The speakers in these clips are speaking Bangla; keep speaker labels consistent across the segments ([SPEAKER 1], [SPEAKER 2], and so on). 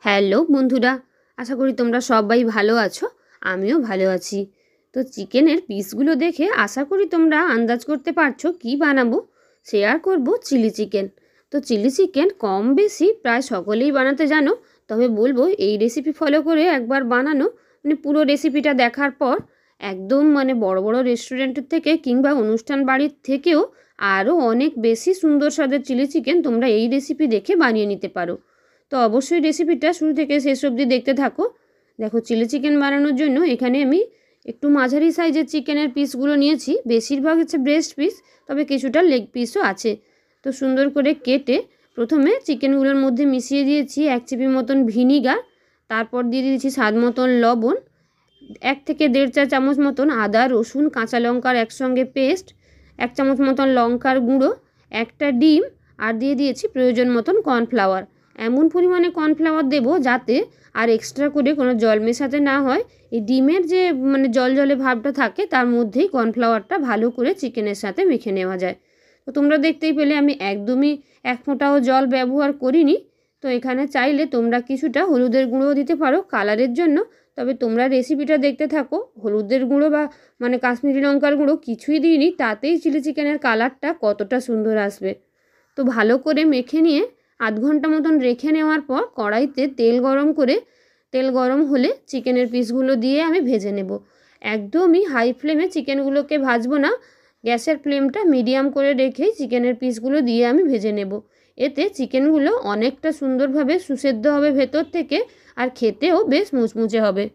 [SPEAKER 1] হ্যালো বন্ধুরা, আশা করি তোমরা সবাই ভালো আছো। আমিও ভালো আছি। তো চিকেনের পিসগুলো দেখে আশা করি তোমরা আন্দাজ করতে পারছো কি বানাবো। শেয়ার করব চিলি চিকেন। তো চিলি চিকেন কম বেশি প্রায় সকলেই বানাতে জানো, তবে বলবো এই রেসিপি ফলো করে একবার বানানো, পুরো রেসিপিটা দেখার পর একদম বড় বড় রেস্টুরেন্টের থেকে কিংবা অনুষ্ঠান বাড়ির থেকেও আরও অনেক বেশি সুন্দর স্বাদের চিলি চিকেন তোমরা এই রেসিপি দেখে বানিয়ে নিতে পারো। তো অবশ্যই রেসিপিটা শুরু থেকে শেষ অবধি দেখতে থাকো। দেখো, চিলি চিকেন বানানোর জন্য এখানে আমি একটু মাঝারি সাইজের চিকেনের পিসগুলো নিয়েছি। বেশিরভাগ হচ্ছে ব্রেস্ট পিস, তবে কিছুটা লেগ পিসও আছে। তো সুন্দর করে কেটে প্রথমে চিকেনগুলোর মধ্যে মিশিয়ে দিয়েছি 1 চিপি মতন ভিনিগার। তারপর দিয়ে দিয়েছি স্বাদ মতন লবণ, 1 থেকে 1.5 চা চামচ মতন আদা রসুন কাঁচা লঙ্কার একসঙ্গে পেস্ট, 1 চামচ মতন লঙ্কার গুঁড়ো, একটা ডিম, আর দিয়ে দিয়েছি প্রয়োজন মতন কর্নফ্লাওয়ার। এমন পরিমাণে কর্নফ্লাওয়ার দেবো যাতে আর এক্সট্রা করে কোনো জল মেশাতে না হয়। এই ডিমের যে জল জলে ভাবটা থাকে তার মধ্যেই কর্নফ্লাওয়ারটা ভালো করে চিকেনের সাথে মেখে নেওয়া যায়। তো তোমরা দেখতেই পেলে আমি একদমই 1 ফোঁটাও জল ব্যবহার করিনি। তো এখানে চাইলে তোমরা কিছুটা হলুদের গুঁড়োও দিতে পারো কালারের জন্য, তবে তোমরা রেসিপিটা দেখতে থাকো। হলুদের গুঁড়ো বা কাশ্মীরি লঙ্কার গুঁড়ো কিছুই দিইনি, তাতেই চিলি চিকেনের কালারটা কতটা সুন্দর আসবে। তো ভালো করে মেখে নিয়ে 0.5 ঘন্টা মতন রেখে নেওয়ার পর কড়াইতে তেল গরম করে, তেল গরম হলে চিকেনের পিসগুলো দিয়ে আমি ভেজে নেব। একদমই হাই ফ্লেমে চিকেনগুলোকে ভাজবো না, গ্যাসের ফ্লেমটা মিডিয়াম করে রেখেই চিকেনের পিসগুলো দিয়ে আমি ভেজে নেব। এতে চিকেনগুলো অনেকটা সুন্দরভাবে সুসেদ্ধ হবে ভেতর থেকে, আর খেতেও বেশ মুচমুচে হবে।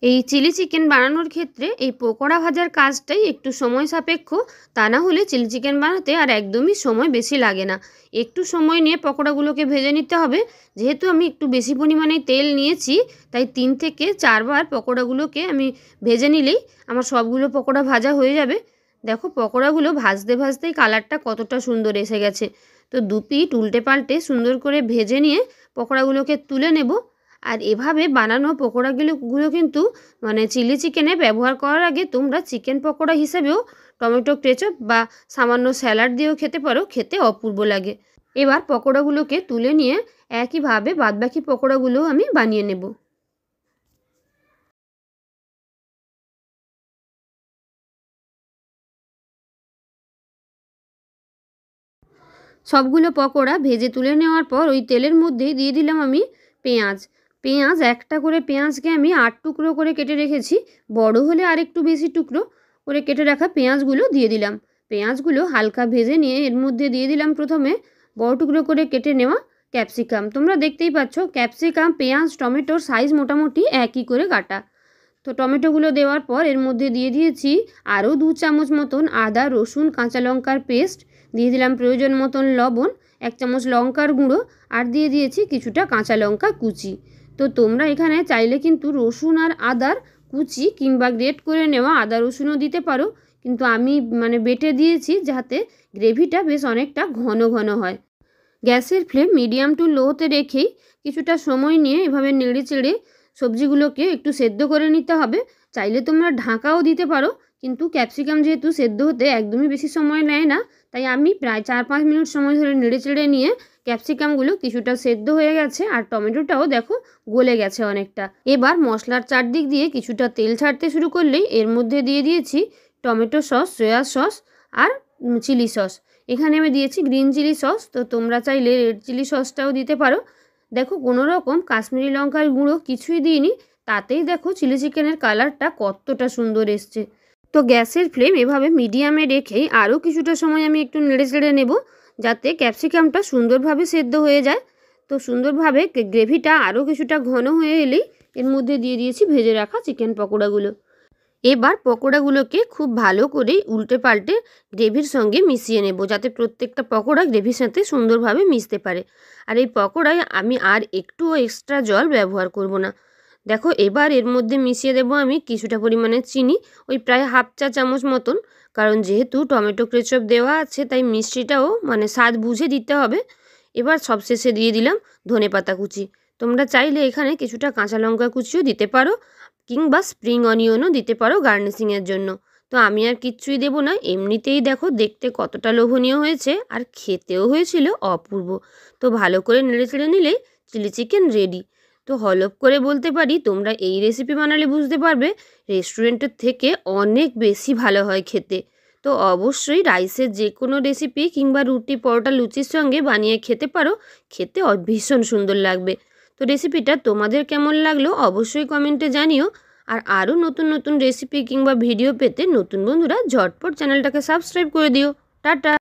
[SPEAKER 1] এই চিলি চিকেন বানানোর ক্ষেত্রে এই পকোড়া ভাজার কাজটাই একটু সময় সাপেক্ষ, তা না হলে চিলি চিকেন বানাতে আর একদমই সময় বেশি লাগে না। একটু সময় নিয়ে পকোড়াগুলোকে ভেজে নিতে হবে। যেহেতু আমি একটু বেশি পরিমাণে তেল নিয়েছি, তাই 3 থেকে 4 বার পকোড়াগুলোকে আমি ভেজে নিলেই আমার সবগুলো পকোড়া ভাজা হয়ে যাবে। দেখো, পকোড়াগুলো ভাজতে ভাজতেই কালারটা কতটা সুন্দর এসে গেছে। তো 2 পিঠ উল্টে পাল্টে সুন্দর করে ভেজে নিয়ে পকোড়াগুলোকে তুলে নেব। আর এভাবে বানানো পকোড়াগুলো কিন্তু চিলি চিকেনে ব্যবহার করার আগে তোমরা চিকেন পকোড়া হিসেবেও টমেটো কেচাপ বা সামান্য স্যালাড দিয়েও খেতে পারো, খেতে অপূর্ব লাগে। এবার পকোড়াগুলোকে তুলে নিয়ে একইভাবে বাদবাকি পকোড়াগুলোও আমি বানিয়ে নেব। সবগুলো পকোড়া ভেজে তুলে নেওয়ার পর ওই তেলের মধ্যেই দিয়ে দিলাম আমি পেঁয়াজ। পেঁয়াজ একটা করে পেঁয়াজকে আমি 8 টুকরো করে কেটে রেখেছি। বড় হলে আর একটু বেশি টুকরো করে কেটে রাখা পেঁয়াজগুলো দিয়ে দিলাম। পেঁয়াজগুলো হালকা ভেজে নিয়ে এর মধ্যে দিয়ে দিলাম প্রথমে বড় টুকরো করে কেটে নেওয়া ক্যাপসিকাম। তোমরা দেখতেই পাচ্ছ ক্যাপসিকাম পেঁয়াজ টমেটোর সাইজ মোটামুটি একই করে কাটা। তো টমেটোগুলো দেওয়ার পর এর মধ্যে দিয়ে দিয়েছি আরও 2 চামচ মতন আদা রসুন কাঁচা লঙ্কার পেস্ট, দিয়ে দিলাম প্রয়োজন মতন লবণ, 1 চামচ লঙ্কার গুঁড়ো, আর দিয়ে দিয়েছি কিছুটা কাঁচা লঙ্কা কুচি। তো তোমরা এখানে চাইলে কিন্তু রসুন আর আদার কুচি কিংবা গ্রেট করে নেওয়া আদা রসুনও দিতে পারো, কিন্তু আমি বেটে দিয়েছি যাতে গ্রেভিটা বেশ অনেকটা ঘন ঘন হয়। গ্যাসের ফ্লেম মিডিয়াম টু লোতে রেখেই কিছুটা সময় নিয়ে এভাবে নেড়ে চেড়ে সবজিগুলোকে একটু সেদ্ধ করে নিতে হবে। চাইলে তোমরা ঢাকাও দিতে পারো, কিন্তু ক্যাপসিকাম যেহেতু সেদ্ধ হতে একদমই বেশি সময় নেয় না, তাই আমি প্রায় 4-5 মিনিট সময় ধরে নেড়ে চেড়ে নিয়ে ক্যাপসিকামগুলো কিছুটা সেদ্ধ হয়ে গেছে, আর টমেটোটাও দেখো গলে গেছে অনেকটা। এবার মশলার চারদিক দিয়ে কিছুটা তেল ছাড়তে শুরু করলেই এর মধ্যে দিয়ে দিয়েছি টমেটো সস, সয়া সস আর চিলি সস। এখানে আমি দিয়েছি গ্রিন চিলি সস, তো তোমরা চাইলে রেড চিলি সসটাও দিতে পারো। দেখো, কোনো রকম কাশ্মীরি লঙ্কার গুঁড়ো কিছুই দিইনি, তাতেই দেখো চিলি চিকেনের কালারটা কতটা সুন্দর এসছে। তো গ্যাসের ফ্লেম এভাবে মিডিয়ামে রেখেই আরও কিছুটা সময় আমি একটু নেড়ে চেড়ে নেব, যাতে ক্যাপসিকামটা সুন্দরভাবে সেদ্ধ হয়ে যায়। তো সুন্দরভাবে গ্রেভিটা আরও কিছুটা ঘন হয়ে এলেই এর মধ্যে দিয়ে দিয়েছি ভেজে রাখা চিকেন পকোড়াগুলো। এবার পকোড়াগুলোকে খুব ভালো করে উল্টে পাল্টে গ্রেভির সঙ্গে মিশিয়ে নেব, যাতে প্রত্যেকটা পকোড়া গ্রেভির সাথে সুন্দরভাবে মিশতে পারে। আর এই পকোড়ায় আমি আর একটুও এক্সট্রা জল ব্যবহার করব না। দেখো, এবার এর মধ্যে মিশিয়ে দেব আমি কিছুটা পরিমাণে চিনি, ওই প্রায় 1/2 চা চামচ মতন, কারণ যেহেতু টমেটো কেচাপ দেওয়া আছে তাই মিষ্টিটাও স্বাদ বুঝে দিতে হবে। এবার সবশেষে দিয়ে দিলাম ধনেপাতা কুচি। তোমরা চাইলে এখানে কিছুটা কাঁচা লঙ্কা কুচিও দিতে পারো, কিংবা স্প্রিং অনিয়নও দিতে পারো গার্নিশিংয়ের জন্য। তো আমি আর কিচ্ছুই দেবো না, এমনিতেই দেখো দেখতে কতটা লোভনীয় হয়েছে, আর খেতেও হয়েছিল অপূর্ব। তো ভালো করে নেড়ে চেড়ে নিলেই চিলি চিকেন রেডি। তো হলপ করে বলতে পারি তোমরা এই রেসিপি বানালে বুঝতে পারবে রেস্টুরেন্টের থেকে অনেক বেশি ভালো হয় খেতে। তো অবশ্যই রাইসের যে কোনো রেসিপি কিংবা রুটি পরোটা লুচির সঙ্গে বানিয়ে খেতে পারো, খেতে ভীষণ সুন্দর লাগবে। তো রেসিপিটা তোমাদের কেমন লাগলো অবশ্যই কমেন্টে জানিও। আর আরও নতুন নতুন রেসিপি কিংবা ভিডিও পেতে নতুন বন্ধুরা ঝটপট চ্যানেলটাকে সাবস্ক্রাইব করে দিও। টাটা।